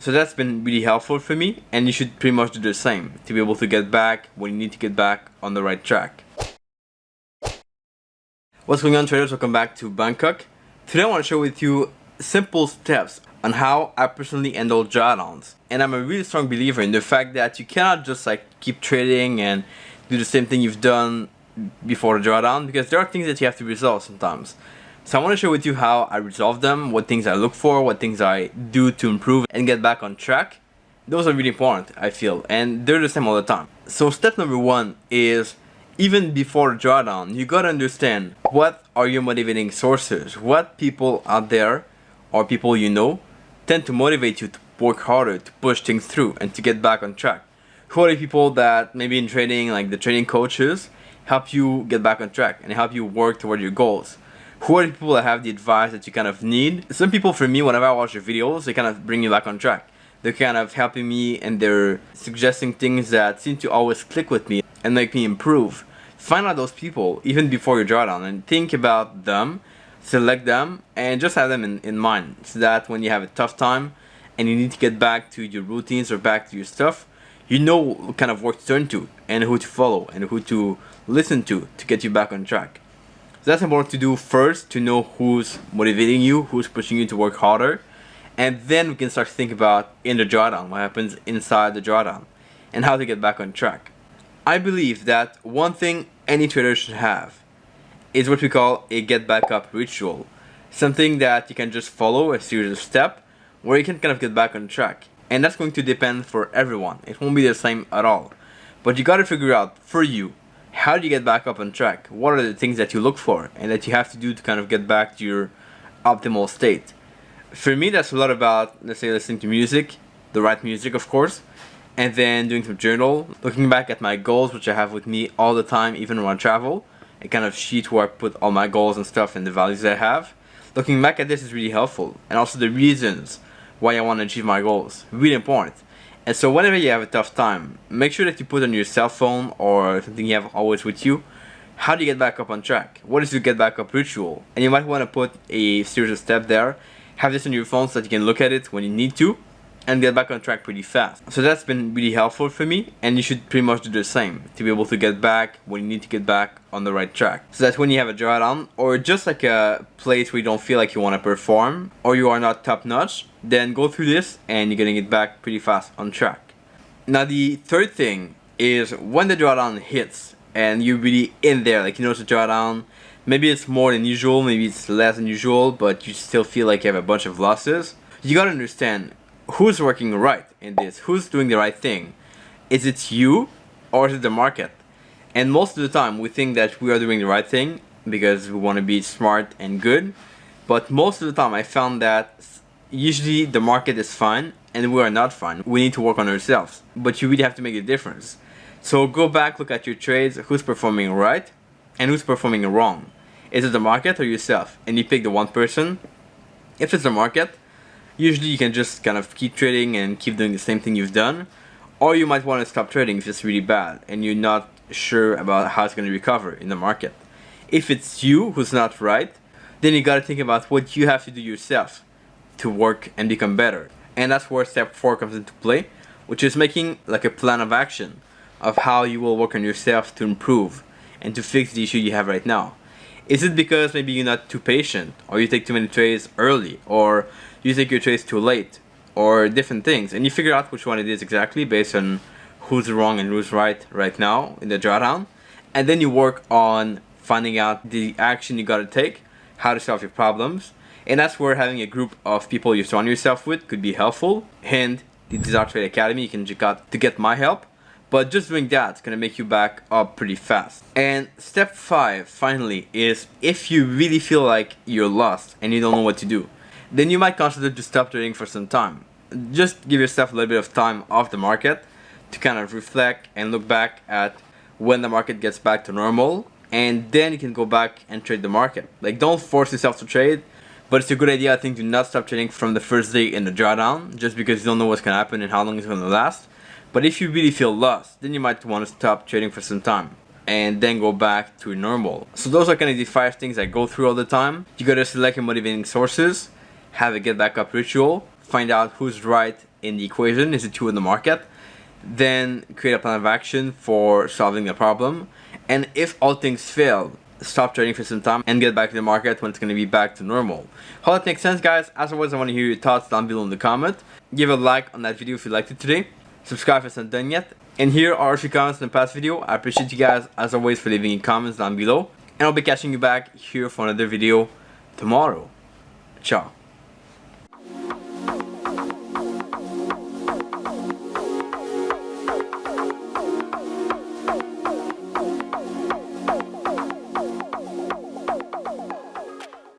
So that's been really helpful for me, and you should pretty much do the same to be able to get back when you need to get back on the right track. What's going on, traders? Welcome back to Bangkok. Today I want to share with you simple steps on how I personally handle drawdowns. And I'm a really strong believer in the fact that you cannot just keep trading and do the same thing you've done before the drawdown, because there are things that you have to resolve sometimes. So I want to share with you how I resolve them, what things I look for, what things I do to improve and get back on track. Those are really important, I feel, and they're the same all the time. So step number one is, even before the drawdown, you gotta understand what are your motivating sources. What people out there, or people you know, tend to motivate you to work harder, to push things through, and to get back on track. Who are the people that maybe in trading, like the trading coaches, help you get back on track and help you work toward your goals? Who are the people that have the advice that you kind of need? Some people, for me, whenever I watch their videos, they kind of bring me back on track. They're kind of helping me and they're suggesting things that seem to always click with me and make me improve. Find out those people even before your drawdown and think about them, select them, and just have them in mind, so that when you have a tough time and you need to get back to your routines or back to your stuff, you know what kind of work to turn to and who to follow and who to listen to get you back on track. So that's important to do first, to know who's motivating you, who's pushing you to work harder, and then we can start to think about in the drawdown, what happens inside the drawdown, and how to get back on track. I believe that one thing any trader should have is what we call a get back up ritual. Something that you can just follow, a series of steps, where you can kind of get back on track. And that's going to depend for everyone. It won't be the same at all. But you gotta figure out, for you, how do you get back up on track? What are the things that you look for and that you have to do to kind of get back to your optimal state? For me, that's a lot about, let's say, listening to music, the right music of course, and then doing some journal, looking back at my goals, which I have with me all the time, even when I travel, a kind of sheet where I put all my goals and stuff and the values I have. Looking back at this is really helpful, and also the reasons why I want to achieve my goals, really important. And so whenever you have a tough time, make sure that you put on your cell phone or something you have always with you, how do you get back up on track? What is your get back up ritual? And you might want to put a series of steps there, have this on your phone so that you can look at it when you need to, and get back on track pretty fast. So that's been really helpful for me, and you should pretty much do the same to be able to get back when you need to get back on the right track. So that when you have a drawdown, or just like a place where you don't feel like you want to perform, or you are not top notch, then go through this and you're getting it back pretty fast on track. Now the third thing is, when the drawdown hits and you're really in there, like you know it's a drawdown, maybe it's more than usual, maybe it's less than usual, but you still feel like you have a bunch of losses. You gotta understand who's working right in this, who's doing the right thing. Is it you or is it the market? And most of the time we think that we are doing the right thing because we want to be smart and good, but most of the time I found that usually the market is fine and we are not fine. We need to work on ourselves, but you really have to make a difference. So go back, look at your trades, who's performing right and who's performing wrong. Is it the market or yourself? And you pick the one person. If it's the market, usually you can just kind of keep trading and keep doing the same thing you've done, or you might want to stop trading if it's really bad and you're not sure about how it's going to recover in the market. If it's you who's not right, then you got to think about what you have to do yourself to work and become better. And that's where step 4 comes into play, which is making like a plan of action of how you will work on yourself to improve and to fix the issue you have right now. Is it because maybe you're not too patient, or you take too many trades early, or you take your trades too late, or different things, and you figure out which one it is exactly based on who's wrong and who's right now in the drawdown, and then you work on finding out the action you gotta take, how to solve your problems. And that's where having a group of people you surround yourself with could be helpful. And the Desire Trade Academy, you can check out to get my help. But just doing that's gonna make you back up pretty fast. And step 5 finally is, if you really feel like you're lost and you don't know what to do, then you might consider to stop trading for some time. Just give yourself a little bit of time off the market to kind of reflect and look back at when the market gets back to normal, and then you can go back and trade the market. Like, don't force yourself to trade, but it's a good idea, I think, to not stop trading from the first day in the drawdown, just because you don't know what's gonna happen and how long it's gonna last. But if you really feel lost, then you might want to stop trading for some time and then go back to normal. So those are kind of the 5 things I go through all the time. You gotta select your motivating sources, have a get back up ritual, find out who's right in the equation, is the 2 in the market, then create a plan of action for solving the problem. And if all things fail, stop trading for some time and get back to the market when it's going to be back to normal. Hope that makes sense, guys. As always, I want to hear your thoughts down below in the comment. Give a like on that video if you liked it today. Subscribe if it's not done yet. And here are a few comments in the past video. I appreciate you guys, as always, for leaving your comments down below. And I'll be catching you back here for another video tomorrow. Ciao.